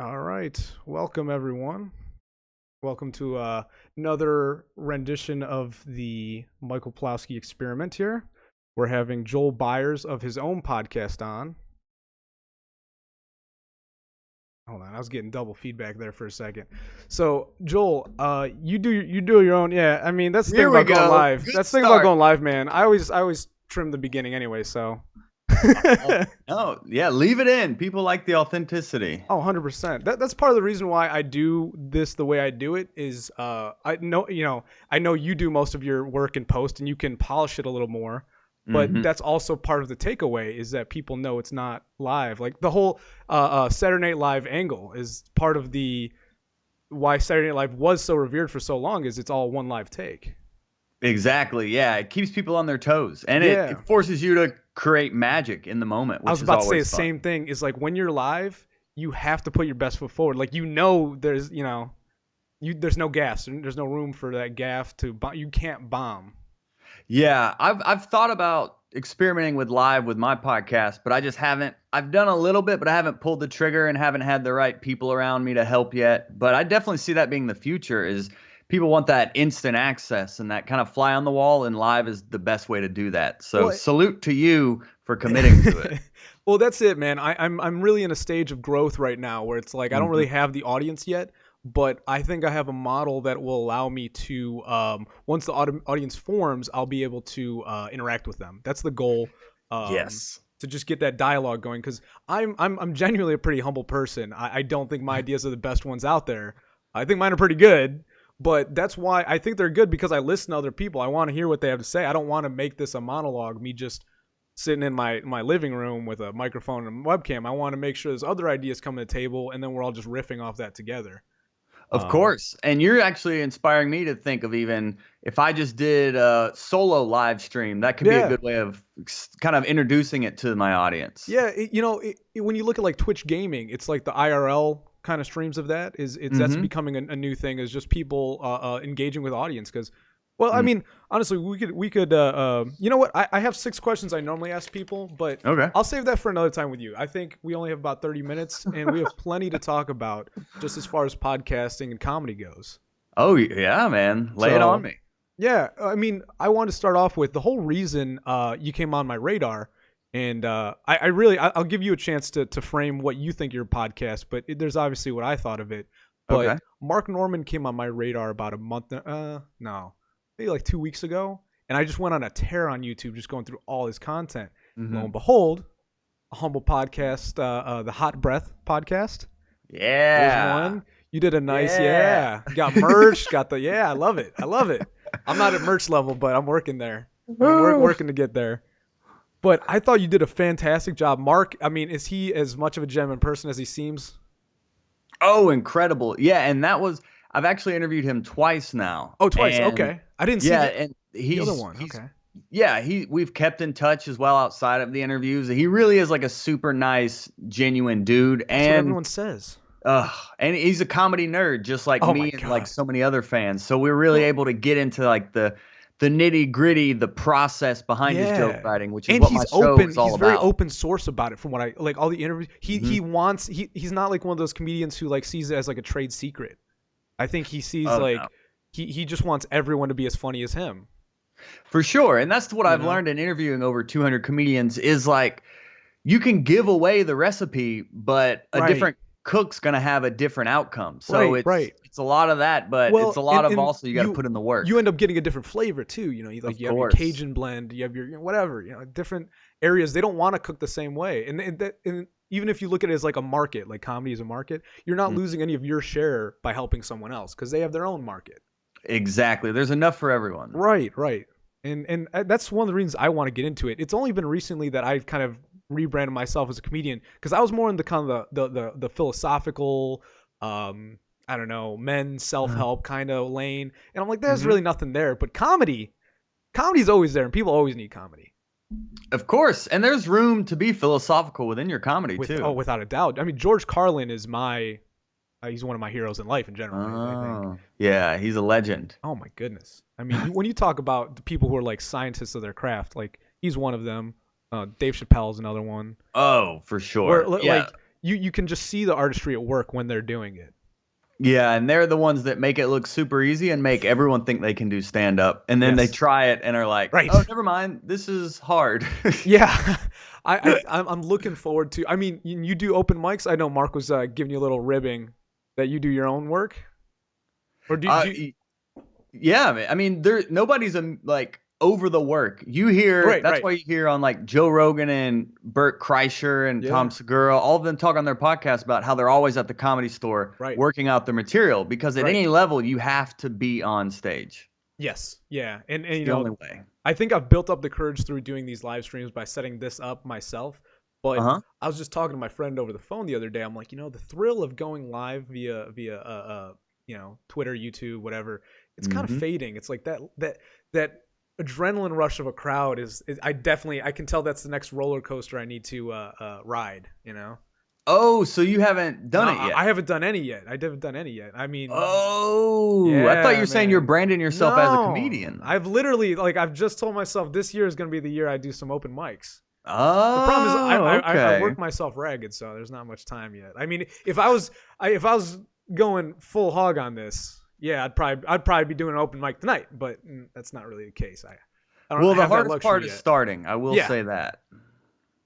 All right. Welcome, everyone. Welcome to another rendition of the Michael Plowski experiment here. We're having Joel Byars of his own podcast on. Hold on, I was getting double feedback there for a second. So, Joel, you do your own. Yeah, I mean that's the thing Here we about going go. live. Good That's the thing about start. going live, man. I always trim the beginning anyway, so. Oh, yeah, leave it in. People like the authenticity. Oh, 100%. That's part of the reason why I do this the way I do it is I know you do most of your work in post and you can polish it a little more, but Mhm. that's also part of the takeaway is that people know it's not live. Like the whole Saturday Night Live angle is part of the why Saturday Night Live was so revered for so long is it's all one live take. Exactly. Yeah, it keeps people on their toes, and Yeah. it forces you to create magic in the moment, I was which is about to say the always fun. same thing is like when you're live, you have to put your best foot forward. Like there's there's no gas. There's no room for that gaff to bomb. You can't bomb. Yeah, I've thought about experimenting with live with my podcast, but I just haven't. I've done a little bit, but I haven't pulled the trigger and haven't had the right people around me to help yet. But I definitely see that being the future is people want that instant access and that kind of fly on the wall, and live is the best way to do that. So Well, salute to you for committing to it. well, that's it, man. I'm really in a stage of growth right now where it's like I don't Mhm. really have the audience yet, but I think I have a model that will allow me to once the audience forms, I'll be able to interact with them. That's the goal. Yes. To just get that dialogue going because I'm genuinely a pretty humble person. I don't think my ideas are the best ones out there. I think mine are pretty good, but that's why I think they're good because I listen to other people. I want to hear what they have to say. I don't want to make this a monologue, me just sitting in my living room with a microphone and a webcam. I want to make sure there's other ideas coming to the table, and then we're all just riffing off that together. Of course. And you're actually inspiring me to think of even if I just did a solo live stream, that could be a Yeah. good way of kind of introducing it to my audience. Yeah, when you look at like Twitch gaming, it's like the IRL kind of streams of that is it's that's Mhm. becoming a new thing is just people engaging with audience because well I Mm. mean honestly we could you know what I have 6 questions I normally ask people but Okay. I'll save that for another time with you. I think we only have about 30 minutes and we have plenty to talk about just as far as podcasting and comedy goes. Oh, yeah, man. Lay it on So me. yeah, I mean, I want to start off with the whole reason you came on my radar, and I'll give you a chance to frame what you think your podcast, but there's obviously what I thought of it. But Okay. Mark Norman came on my radar about a month, no, maybe like 2 weeks ago, and I just went on a tear on YouTube, just going through all his content. Lo Mhm. and behold, a humble podcast, the Hot Breath podcast. There's Yeah. one. You did a nice, Yeah. yeah. Got merch, got the, yeah. I love it. I love it. I'm not at merch level, but I'm working there. Working to get there. But I thought you did a fantastic job, Mark. I mean, is he as much of a gem in person as he seems? Oh, incredible. Yeah, and I've actually interviewed him twice now. Oh, twice. And Okay, I didn't see yeah, the, and the other one. he's Okay, yeah, we've kept in touch as well outside of the interviews. He really is like a super nice, genuine dude, that's what everyone says. and he's a comedy nerd, just like Oh my me and like god. so many other fans. So we're really Well, able to get into like the nitty gritty, the process behind his joke yeah. writing, which is And what my he's show open. is all He's very about. open source about it. From what I like, all the interviews. Mhm. He's not like one of those comedians who like sees it as like a trade secret. I think he sees Oh like no. he just wants everyone to be as funny as him. For sure. And that's what You I've know? learned in interviewing over 200 comedians is like you can give away the recipe, but a Right. different cook's going to have a different outcome. So Right. Right. it's a lot of that, but Well, it's a lot of and also you got to put in the work. you end up getting a different flavor too. You know, Of you have your course. Cajun blend, you have your whatever. Different areas they don't want to cook the same way. And even if you look at it as like a market, like comedy is a market, you're not Mm. losing any of your share by helping someone else because they have their own market. Exactly. There's enough for everyone. Right. Right. And that's one of the reasons I want to get into it. It's only been recently that I've kind of rebranded myself as a comedian because I was more in the kind of the philosophical, I don't know, men self help kind of lane, and I'm like, there's Mhm. really nothing there. But comedy's always there, and people always need comedy. Of course. And there's room to be philosophical within your comedy too. Without a doubt. I mean, George Carlin is he's one of my heroes in life in general. I think. Oh, yeah, he's a legend. Oh my goodness. I mean, when you talk about the people who are like scientists of their craft, like he's one of them. Dave Chappelle's another one. Oh, for sure. Where Yeah. like you can just see the artistry at work when they're doing it. Yeah, and they're the ones that make it look super easy and make everyone think they can do stand up. And then they Yes. try it and are like, Right. "Oh, never mind. This is hard." Yeah, I'm looking forward to. I mean, you do open mics. I know Mark was giving you a little ribbing that you do your own work, or do you? Yeah, man. I mean, nobody's like over the work. You hear that's why you hear on like Joe Rogan and Bert Kreischer and Tom Segura, all of them talk on their podcast about how they're always at the Comedy Store working out their material, because at any level you have to be on stage. Yes, yeah, and it's you the know, only way. I think I've built up the courage through doing these live streams by setting this up myself. But I was just talking to my friend over the phone the other day. I'm like, you know, the thrill of going live via you know, Twitter, YouTube, whatever, it's kind of fading. It's like that adrenaline rush of a crowd is I can tell that's the next roller coaster I need to ride, you know. Oh, so you haven't done it yet? I haven't done any yet. I haven't done any yet. I mean, I thought you were saying you're branding yourself as a comedian. I've literally, like, I've just told myself this year is going to be the year I do some open mics. Oh, the problem is I work myself ragged, so there's not much time yet. I mean, if I was going full hog on this, yeah, I'd probably be doing an open mic tonight, but that's not really the case. I don't well, the have hardest part yet. is starting. I will say that.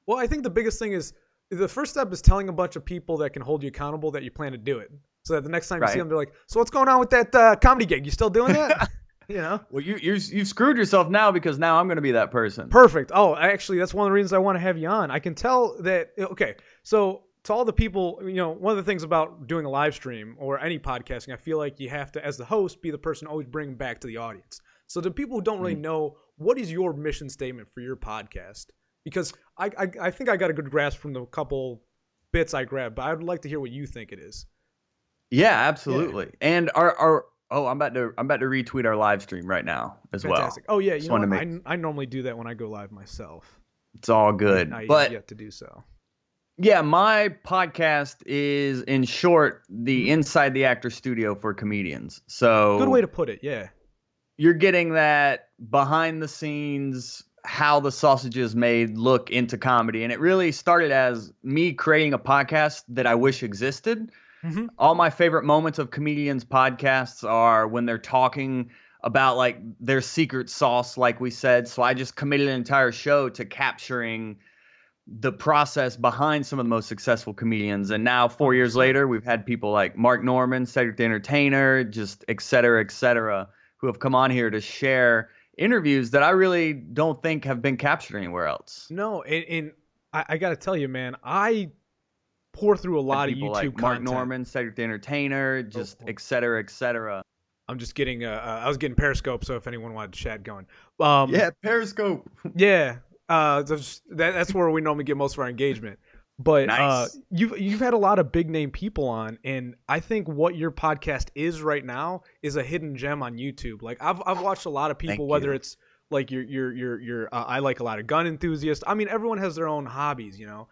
Well, I think the biggest thing is the first step is telling a bunch of people that can hold you accountable that you plan to do it, so that the next time you see them, they're like, "So what's going on with that comedy gig? You still doing that?" You know. Well, you've screwed yourself now, because now I'm going to be that person. Perfect. Oh, actually, that's one of the reasons I want to have you on. I can tell that. Okay, so to all the people, you know, one of the things about doing a live stream or any podcasting, I feel like you have to, as the host, be the person always bringing back to the audience. So the people who don't really know, what is your mission statement for your podcast? Because I think I got a good grasp from the couple bits I grabbed, but I'd like to hear what you think it is. Yeah, absolutely. Yeah. And I'm about to retweet our live stream right now as Fantastic. well. Oh yeah, you know what? I normally do that when I go live myself. It's all good, but yet to do so. Yeah, my podcast is, in short, the Inside the Actor Studio for comedians. So good way to put it. Yeah, you're getting that behind the scenes, how the sausage is made look into comedy. And it really started as me creating a podcast that I wish existed. All my favorite moments of comedians' podcasts are when they're talking about like their secret sauce, like we said. So I just committed an entire show to capturing the process behind some of the most successful comedians. And now 4 years later, we've had people like Mark Norman, Cedric the Entertainer, just et cetera, who have come on here to share interviews that I really don't think have been captured anywhere else. No, and I got to tell you, man, I pour through a lot of YouTube like content. Mark Norman, Cedric the Entertainer, just et cetera. I'm just getting I was getting Periscope, so if anyone wanted to chat going. Yeah, Periscope. Yeah. That's where we normally get most of our engagement. But nice. You've had a lot of big name people on, and I think what your podcast is right now is a hidden gem on YouTube. Like I've watched a lot of people, whether it's like your I like a lot of gun enthusiasts. I mean, everyone has their own hobbies, you know.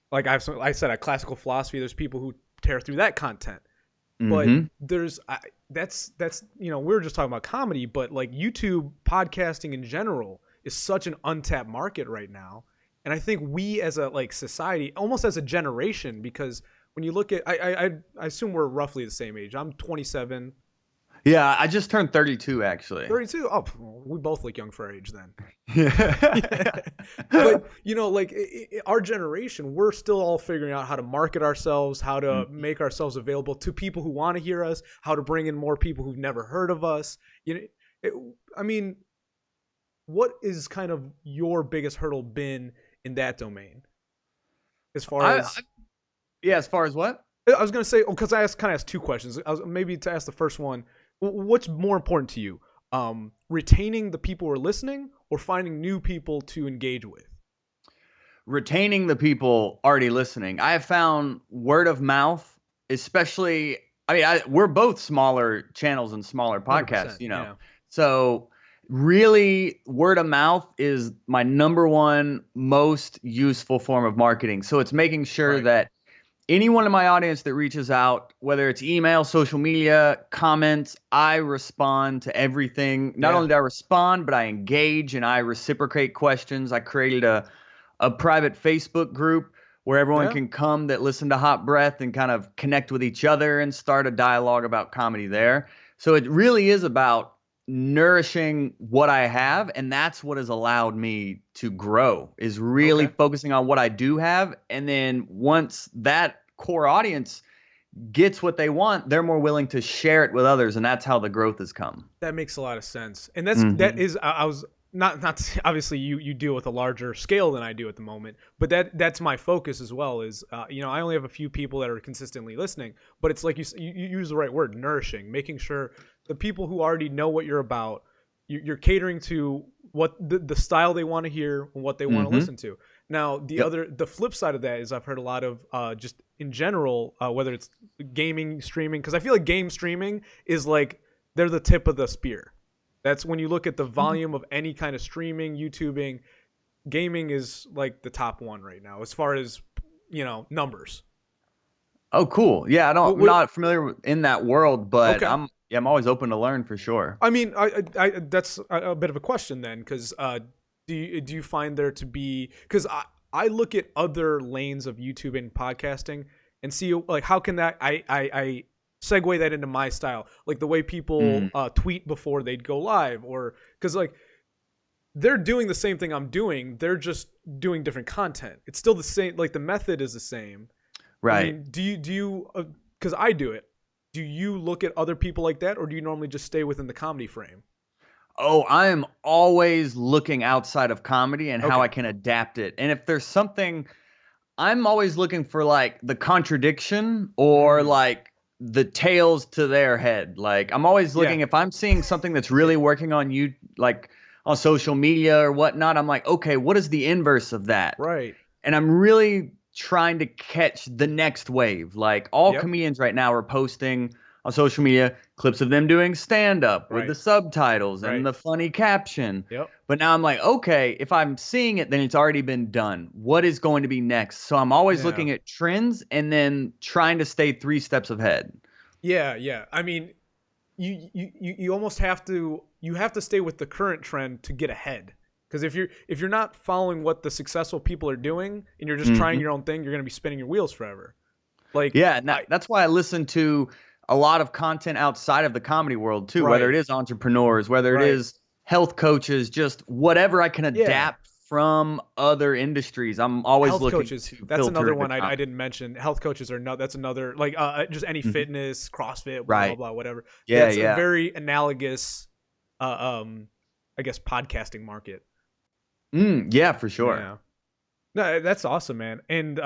Like I said, at classical philosophy, there's people who tear through that content. But there's that's you know, we were just talking about comedy, but like YouTube podcasting in general is such an untapped market right now. And I think we as a like society, almost as a generation, because when you look at I assume we're roughly the same age. I'm 27. Yeah, I just turned 32 actually. 32? Oh, well, we both look young for our age then. Yeah. But, you know, like our generation, we're still all figuring out how to market ourselves, how to make ourselves available to people who want to hear us, how to bring in more people who've never heard of us. You know, I mean, what is kind of your biggest hurdle been in that domain? As far as as far as what? I was going to say, because I kind of asked two questions. Maybe to ask the first one, what's more important to you? Retaining the people who are listening or finding new people to engage with? Retaining the people already listening. I have found word of mouth, especially, we're both smaller channels and smaller podcasts, you know. Yeah. So really, word of mouth is my number one most useful form of marketing. So it's making sure that anyone in my audience that reaches out, whether it's email, social media, comments, I respond to everything. Not only do I respond, but I engage and I reciprocate questions. I created a private Facebook group where everyone Yeah. can come that listen to Hot Breath and kind of connect with each other and start a dialogue about comedy there. So it really is about nourishing what I have, and that's what has allowed me to grow, is really Okay. focusing on what I do have. And then once that core audience gets what they want, they're more willing to share it with others, and that's how the growth has come. That makes a lot of sense. And that Hmm. is I was not obviously you deal with a larger scale than I do at the moment, but that's my focus as well is I only have a few people that are consistently listening, but it's like you use the right word, nourishing, making sure the people who already know what you're about, you're catering to what the style they want to hear and what they want to Hmm. listen to. Now, Yep. the flip side of that is I've heard a lot of just in general, whether it's gaming, streaming, because I feel like game streaming is like they're the tip of the spear. That's when you look at the volume of any kind of streaming, YouTubing, gaming is like the top one right now as far as numbers. Oh, cool. Yeah, I'm What, not familiar in that world, but okay. I'm always open to learn for sure. I mean, that's a bit of a question then, because do you find there to be, because I look at other lanes of YouTube and podcasting and see like how can that I segue that into my style, like the way people Mm. tweet before they'd go live, or because like they're doing the same thing I'm doing, they're just doing different content. It's still the same, like the method is the same. I Right. mean, do you because I do it. Do you look at other people like that, or do you normally just stay within the comedy frame? Oh, I am always looking outside of comedy and how I Okay. can adapt it. And if there's something, I'm always looking for like the contradiction or Mm. like the tails to their head. Like I'm always Yeah. looking, if I'm seeing something that's really working on you, like on social media or whatnot, I'm like, okay, what is the inverse of that? Right. And I'm really trying to catch the next wave. Like all Yep. comedians right now are posting on social media clips of them doing stand up with the Right. subtitles and Right. the funny caption. Yep. But now I'm like, okay, if I'm seeing it, then it's already been done. What is going to be next? So I'm always Yeah. looking at trends and then trying to stay 3 steps ahead. Yeah. Yeah. I mean, you almost have to stay with the current trend to get ahead. Because if you're not following what the successful people are doing and you're just trying Hmm. your own thing, you're gonna be spinning your wheels forever. Like Yeah, and I that's why I listen to a lot of content outside of the comedy world too, whether right. it is entrepreneurs, whether it Right. is health coaches, just whatever I can Yeah. adapt from other industries. I'm always Health looking coaches. to That's filter another into one I comedy. didn't mention. Health coaches are no. That's another like just any Mhm. fitness, CrossFit, blah blah Right. blah, whatever. Yeah, That's a yeah. very analogous, I guess podcasting market. Yeah, for sure. Yeah. No, that's awesome, man. And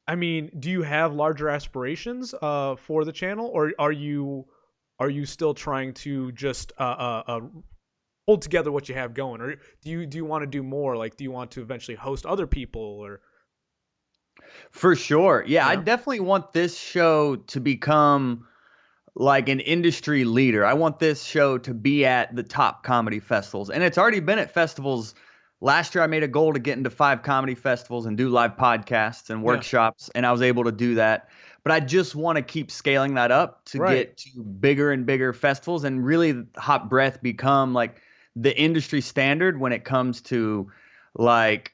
I mean, do you have larger aspirations for the channel, or are you still trying to just hold together what you have going, or do you want to do more? Like, do you want to eventually host other people, or For sure. Yeah, I yeah, definitely want this show to become like an industry leader. I want this show to be at the top comedy festivals. And it's already been at festivals. Last year, I made a goal to get into 5 comedy festivals and do live podcasts and yeah, workshops, and I was able to do that. But I just want to keep scaling that up to right, get to bigger and bigger festivals and really Hot Breath become like the industry standard when it comes to like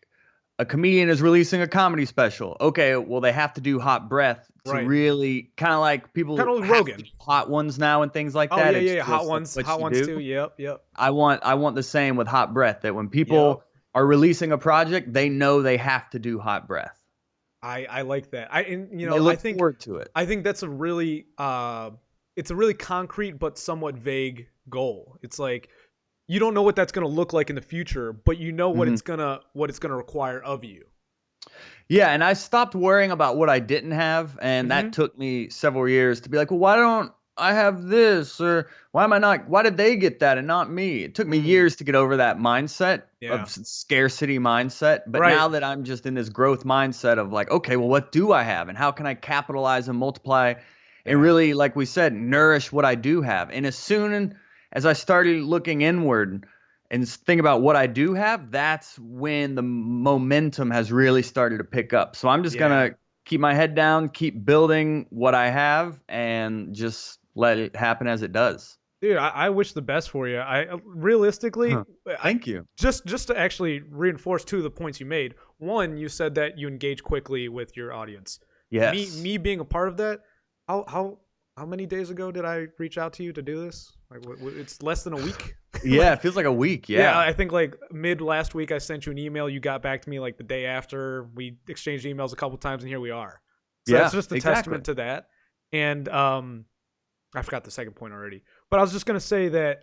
a comedian is releasing a comedy special. Okay, well, they have to do Hot Breath to right. really kind of like Kind people of like have to Rogan. do hot ones now and things like Oh that. yeah, It's yeah, yeah. Hot just like ones, what hot you ones too. do. Yep, yep, I want the same with Hot Breath that when yep. people are releasing a project, they know they have to do Hot Breath. I like that. And And they I look think forward to it. that's a really it's a really concrete but somewhat vague goal. It's like you don't know what that's going to look like in the future, but you know what Mhm. it's going to require of you. Yeah, and I stopped worrying about what I didn't have, and that Mhm. took me several years to be like, well, why don't I have this? Or why am I not? Why did they get that and not me? It took me Mm. years to get over that mindset of Yeah. scarcity mindset. But Right. now that I'm just in this growth mindset of like, okay, well, what do I have, and how can I capitalize and multiply, and Yeah. really, like we said, nourish what I do have? And as soon as I started looking inward and think about what I do have, that's when the momentum has really started to pick up. So I'm just Yeah. gonna keep my head down, keep building what I have, and just let it happen as it does. Dude, I wish the best for you. I realistically, Huh. Thank you. just to actually reinforce two of the points you made. One, you said that you engage quickly with your audience. Yes. Me being a part of that. How many days ago did I reach out to you to do this? Like, it's less than a week. Yeah, it feels like a week. Yeah. I think like mid last week I sent you an email. You got back to me like the day after. We exchanged emails a couple times, and here we are. So Yeah, that's just a exactly. testament to that. And I forgot the second point already. But I was just gonna say that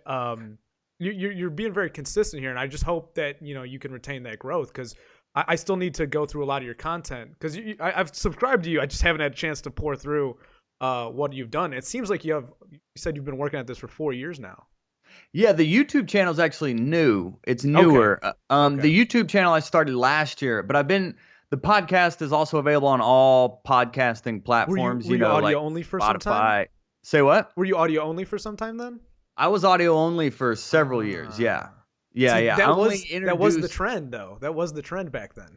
you're being very consistent here, and I just hope that you can retain that growth because I still need to go through a lot of your content because I've subscribed to you. I just haven't had a chance to pour through what you've done. It seems like you said you've been working at this for 4 years now. Yeah, the YouTube channel is actually new. It's newer. Okay. The YouTube channel I started last year, but the podcast is also available on all podcasting platforms. Were you audio like only for some time? Spotify. Say what? Were you audio only for some time then? I was audio only for several years. Yeah. Yeah, See, yeah. That I was only that was the introduced- trend though. That was the trend back then.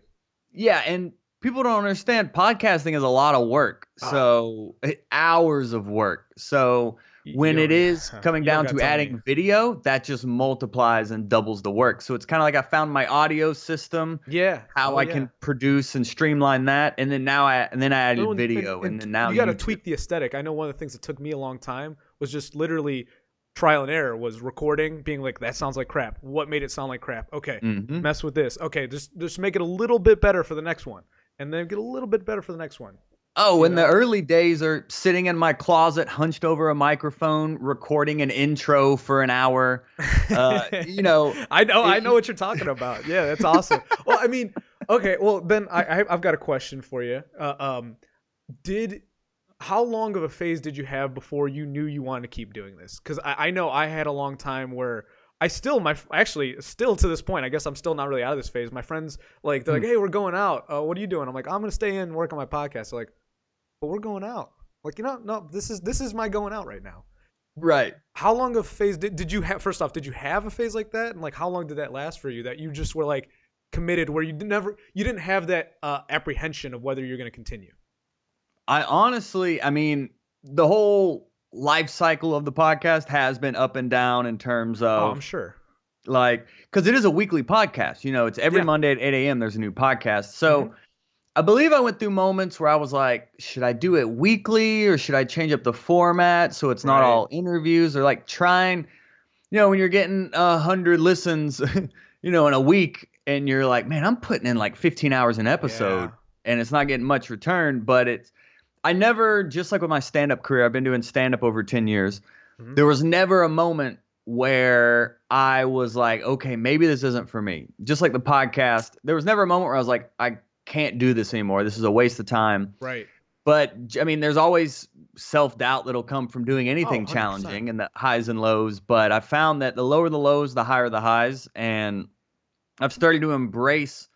Yeah, and people don't understand podcasting is a lot of work. So hours of work. So when it is coming down to adding video, that just multiplies and doubles the work. So it's kind of like I found my audio system. Yeah. How I can produce and streamline that, and then I added video, and then now you got to tweak the aesthetic. I know one of the things that took me a long time was just literally trial and error. Was recording, being like, that sounds like crap. What made it sound like crap? Okay, mess with this. Okay, just make it a little bit better for the next one, and then get a little bit better for the next one. Oh, the early days are sitting in my closet, hunched over a microphone, recording an intro for an hour. I know what you're talking about. Yeah, that's awesome. Well, I mean, okay. Well, then I've got a question for you. How long of a phase did you have before you knew you wanted to keep doing this? Because I know I had a long time where still to this point, I guess I'm still not really out of this phase. My friends they're like, hey, we're going out. What are you doing? I'm like, I'm gonna stay in and work on my podcast. They're like, but we're going out. Like, no, this is my going out right now. Right. How long of a phase did you have? First off, did you have a phase like that? And like, how long did that last for you? That you just were like committed, where you didn't have that apprehension of whether you're going to continue. I mean, the whole life cycle of the podcast has been up and down in terms of. Oh, I'm sure. Like, because it is a weekly podcast. It's every Monday at 8 a.m. There's a new podcast. So. I believe I went through moments where I was like, should I do it weekly or should I change up the format so it's not all interviews, or like trying, when you're getting 100 listens, in a week, and you're like, man, I'm putting in like 15 hours an episode and it's not getting much return. But I never, just like with my stand-up career, I've been doing stand-up over 10 years. There was never a moment where I was like, okay, maybe this isn't for me. Just like the podcast, there was never a moment where I was like, I can't do this anymore. This is a waste of time. Right. But I mean, there's always self-doubt that'll come from doing anything 100%. challenging, and the highs and lows. But I found that the lower the lows, the higher the highs. And I've started to embrace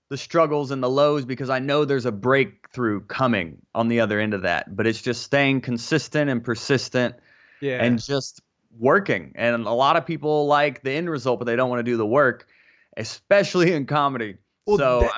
the struggles and the lows because I know there's a breakthrough coming on the other end of that. But it's just staying consistent and persistent and just working. And a lot of people like the end result, but they don't want to do the work, especially in comedy. Well, so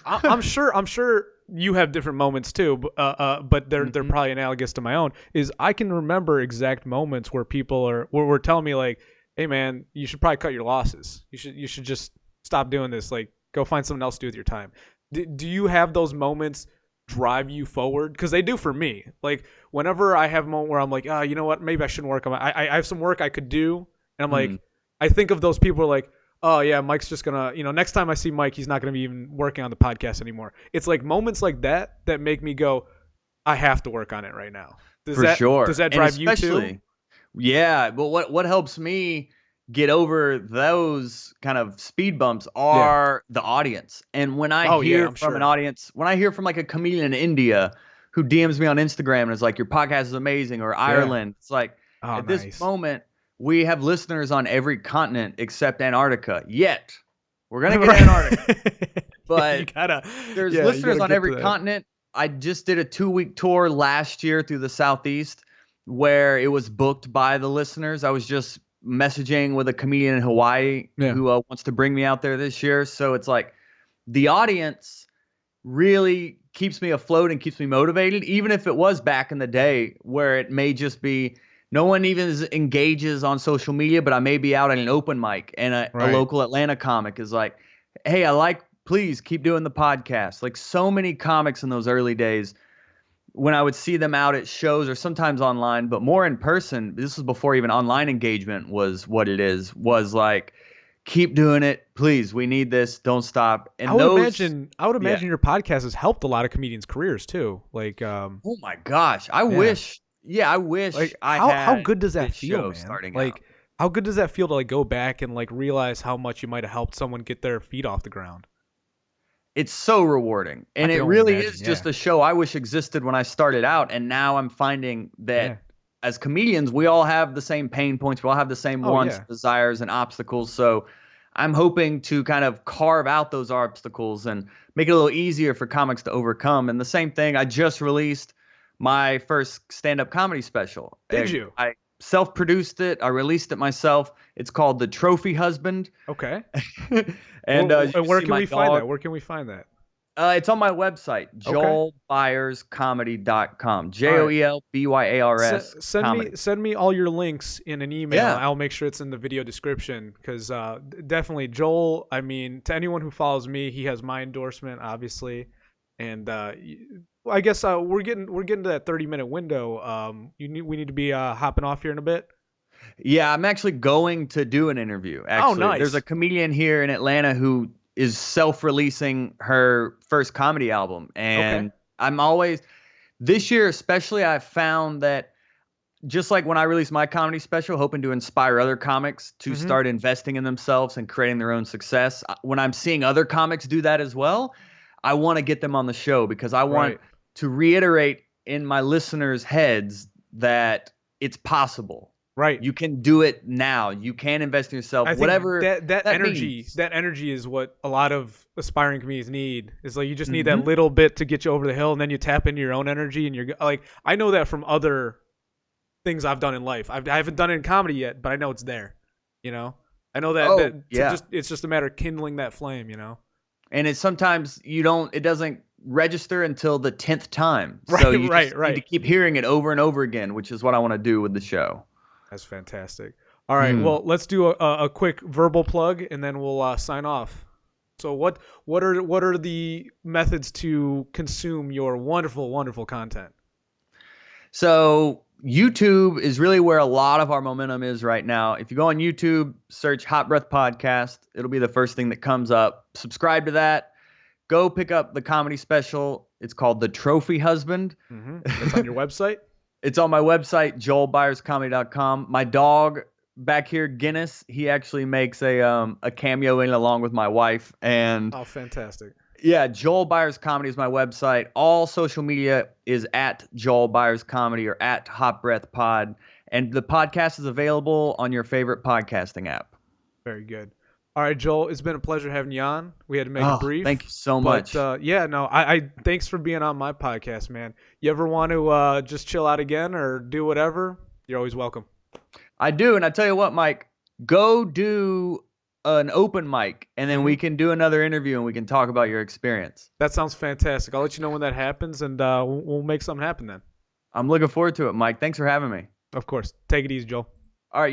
I'm sure you have different moments too, but they're probably analogous to my own. Is I can remember exact moments where people were telling me like, "Hey man, you should probably cut your losses. You should just stop doing this. Like, go find something else to do with your time." Do you have those moments drive you forward? Because they do for me. Like whenever I have a moment where I'm like, you know what, maybe I shouldn't work on I have some work I could do, and I'm like, I think of those people like, oh yeah, Mike's just gonna, next time I see Mike, he's not gonna be even working on the podcast anymore. It's like moments like that make me go, I have to work on it right now. Does that drive you too? Yeah, but what helps me get over those kind of speed bumps are the audience. And when I hear from an audience, when I hear from like a comedian in India who DMs me on Instagram and is like, your podcast is amazing, or Ireland, it's like at this moment, we have listeners on every continent except Antarctica. Yet we're gonna get Antarctica, but there's listeners on every continent. I just did a 2-week tour last year through the Southeast where it was booked by the listeners. I was just messaging with a comedian in Hawaii who wants to bring me out there this year. So it's like the audience really keeps me afloat and keeps me motivated, even if it was back in the day where it may just be no one even engages on social media, but I may be out at an open mic and a Right. local Atlanta comic is like, hey, please keep doing the podcast. Like so many comics in those early days when I would see them out at shows or sometimes online, but more in person, this was before even online engagement was what it is, was like, keep doing it. Please, we need this. Don't stop. I And would those, imagine. I would yeah. imagine your podcast has helped a lot of comedians' careers too. Like, Oh my gosh. I wish like I how had good does that this feel, show man? starting Like, out. how good does that feel to like go back and like realize how much you might have helped someone get their feet off the ground? It's so rewarding. I And can it only really imagine. is Yeah. just a show I wish existed when I started out. And now I'm finding that Yeah. as comedians, we all have the same pain points. We all have the same Oh wants, yeah. desires, and obstacles. So I'm hoping to kind of carve out those obstacles and make it a little easier for comics to overcome. And the same thing, I just released my first stand-up comedy special. Did you? I self-produced it. I released it myself. It's called The Trophy Husband. Okay. And, Well, you can where see can my we find dog. that? Where can we find that? It's on my website, Okay. joelbyerscomedy.com. Send JOELBYARS send me all your links in an email. Yeah. I'll make sure it's in the video description because definitely Joel. I mean, to anyone who follows me, he has my endorsement, obviously, and I guess we're getting to that 30-minute window. We need to be hopping off here in a bit. Yeah, I'm actually going to do an interview. Actually, nice. There's a comedian here in Atlanta who is self-releasing her first comedy album, and Okay. I'm always this year especially. I've found that just like when I released my comedy special, hoping to inspire other comics to Mhm. start investing in themselves and creating their own success. When I'm seeing other comics do that as well, I want to get them on the show because I want Right. to reiterate in my listeners' heads that it's possible. Right. You can do it now. You can invest in yourself. I think Whatever that energy means. that energy is what a lot of aspiring comedians need. Is like you just need Mhm. that little bit to get you over the hill, and then you tap into your own energy, and you're like, I know that from other things I've done in life. I haven't done it in comedy yet, but I know it's there. You know, I know that, Oh, that yeah. it's just a matter of kindling that flame. You know, And it's sometimes it doesn't register until the 10th time. Right, So you right, just right. need to keep hearing it over and over again, which is what I want to do with the show. that's fantastic. All right, Mm. well, let's do a quick verbal plug, and then we'll sign off. So what are the methods to consume your wonderful content? So YouTube is really where a lot of our momentum is right now. If you go on YouTube, search Hot Breath Podcast, it'll be the first thing that comes up. Subscribe to that. Go pick up the comedy special. It's called The Trophy Husband. It's on your website. It's on my website, joelbyerscomedy.com. My dog back here, Guinness, he actually makes a cameo in it along with my wife. And Oh, fantastic. yeah, Joel Byars Comedy is my website. All social media is at Joel Byars Comedy or at Hot Breath Pod. And the podcast is available on your favorite podcasting app. Very good. All right, Joel, it's been a pleasure having you on. We had to make Oh, it brief. thank you so much. But yeah, no, I thanks for being on my podcast, man. You ever want to just chill out again or do whatever? You're always welcome. I do. And I tell you what, Mike, go do an open mic and then we can do another interview and we can talk about your experience. That sounds fantastic. I'll let you know when that happens, and we'll make something happen then. I'm looking forward to it, Mike. Thanks for having me. Of course. Take it easy, Joel. All right.